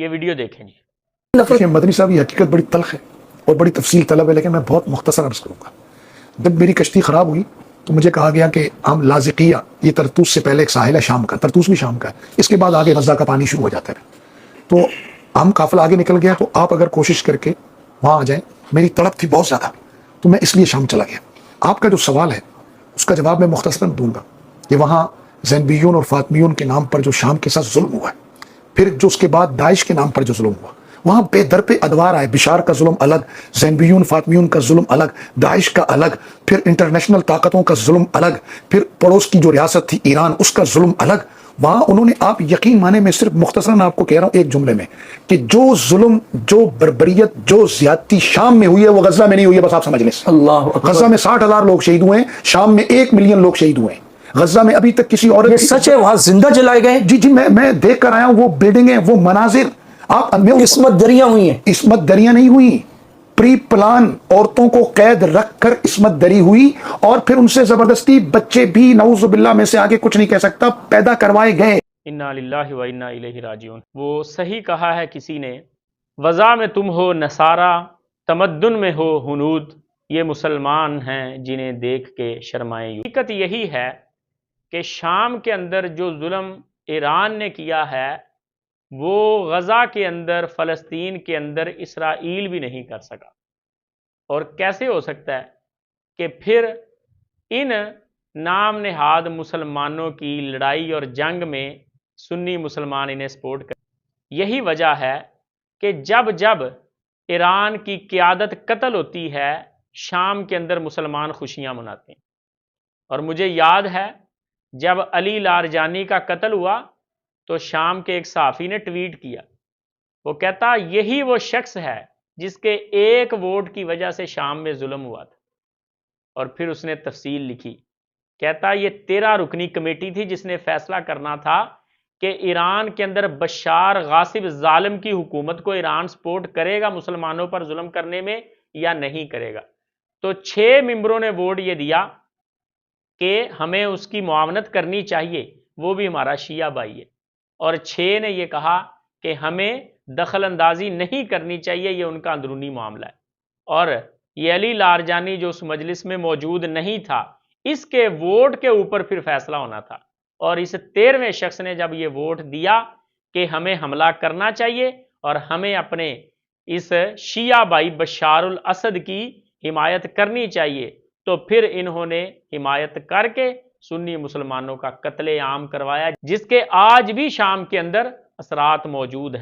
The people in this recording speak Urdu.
یہ ویڈیو دیکھیں جی۔ دیکھیں مدنی صاحب، یہ حقیقت بڑی تلخ ہے اور بڑی تفصیل طلب ہے، لیکن میں بہت مختصر عرض کروں گا۔ جب میری کشتی خراب ہوئی تو مجھے کہا گیا کہ ہم لازقیہ، یہ طرطوس سے پہلے ایک ساحل ہے شام کا، طرطوس بھی شام کا ہے، اس کے بعد آگے غزہ کا پانی شروع ہو جاتا ہے، تو ہم قافلہ آگے نکل گیا، تو آپ اگر کوشش کر کے وہاں آ جائیں۔ میری تڑپ تھی بہت زیادہ، تو میں اس لیے شام چلا گیا۔ آپ کا جو سوال ہے اس کا جواب میں مختصراً دوں گا کہ وہاں زینبیون اور فاطمیون کے نام پر جو شام کے ساتھ ظلم ہوا ہے، پھر جو اس کے بعد داعش کے نام پر جو ظلم ہوا، وہاں بے در پہ ادوار آئے۔ بشار کا ظلم الگ، زینبیون فاطمیون کا ظلم الگ، داعش کا الگ، پھر انٹرنیشنل طاقتوں کا ظلم الگ، پھر پڑوس کی جو ریاست تھی ایران اس کا ظلم الگ۔ وہاں انہوں نے، آپ یقین مانے، میں صرف مختصراً آپ کو کہہ رہا ہوں ایک جملے میں، کہ جو ظلم، جو بربریت، جو زیادتی شام میں ہوئی ہے وہ غزہ میں نہیں ہوئی ہے، بس آپ سمجھ لیں۔ اللہ اکبر۔ غزہ میں 60,000 لوگ شہید ہوئے ہیں، شام میں 1 ملین لوگ شہید ہوئے ہیں۔ غزہ میں ابھی تک کسی یہ عورت، سچ ہے وہاں زندہ جلائے گئے؟ جی میں دیکھ کر آیا ہوں وہ بلڈنگیں، وہ مناظر۔ آپ عصمت دریاں ہوئی ہیں؟ عصمت دریاں نہیں ہوئی، پری پلان عورتوں کو قید رکھ کر عصمت دری ہوئی، اور پھر ان سے زبردستی بچے بھی، نعوذ باللہ، میں سے آگے کچھ نہیں کہہ سکتا، پیدا کروائے گئے۔ انا للہ و انا الیہ راجعون۔ وہ صحیح کہا ہے کسی نے، وضع میں تم ہو نصارہ، تمدن میں ہو ہنود، یہ مسلمان ہیں جنہیں دیکھ کے شرمائیں یوں۔ حقیقت یہی ہے کہ شام کے اندر جو ظلم ایران نے کیا ہے وہ غزہ کے اندر، فلسطین کے اندر اسرائیل بھی نہیں کر سکا۔ اور کیسے ہو سکتا ہے کہ پھر ان نام نہاد مسلمانوں کی لڑائی اور جنگ میں سنی مسلمان انہیں سپورٹ کریں؟ یہی وجہ ہے کہ جب جب ایران کی قیادت قتل ہوتی ہے، شام کے اندر مسلمان خوشیاں مناتے ہیں۔ اور مجھے یاد ہے جب علی لارجانی کا قتل ہوا تو شام کے ایک صحافی نے ٹویٹ کیا، وہ کہتا یہی وہ شخص ہے جس کے ایک ووٹ کی وجہ سے شام میں ظلم ہوا تھا۔ اور پھر اس نے تفصیل لکھی، کہتا یہ 13 رکنی کمیٹی تھی جس نے فیصلہ کرنا تھا کہ ایران کے اندر بشار غاصب ظالم کی حکومت کو ایران سپورٹ کرے گا مسلمانوں پر ظلم کرنے میں یا نہیں کرے گا۔ تو 6 ممبروں نے ووٹ یہ دیا کہ ہمیں اس کی معاونت کرنی چاہیے، وہ بھی ہمارا شیعہ بھائی ہے، اور 6 نے یہ کہا کہ ہمیں دخل اندازی نہیں کرنی چاہیے، یہ ان کا اندرونی معاملہ ہے۔ اور یہ علی لارجانی جو اس مجلس میں موجود نہیں تھا، اس کے ووٹ کے اوپر پھر فیصلہ ہونا تھا، اور اس 13ویں شخص نے جب یہ ووٹ دیا کہ ہمیں حملہ کرنا چاہیے اور ہمیں اپنے اس شیعہ بھائی بشار الاسد کی حمایت کرنی چاہیے، تو پھر انہوں نے حمایت کر کے سنی مسلمانوں کا قتل عام کروایا، جس کے آج بھی شام کے اندر اثرات موجود ہیں۔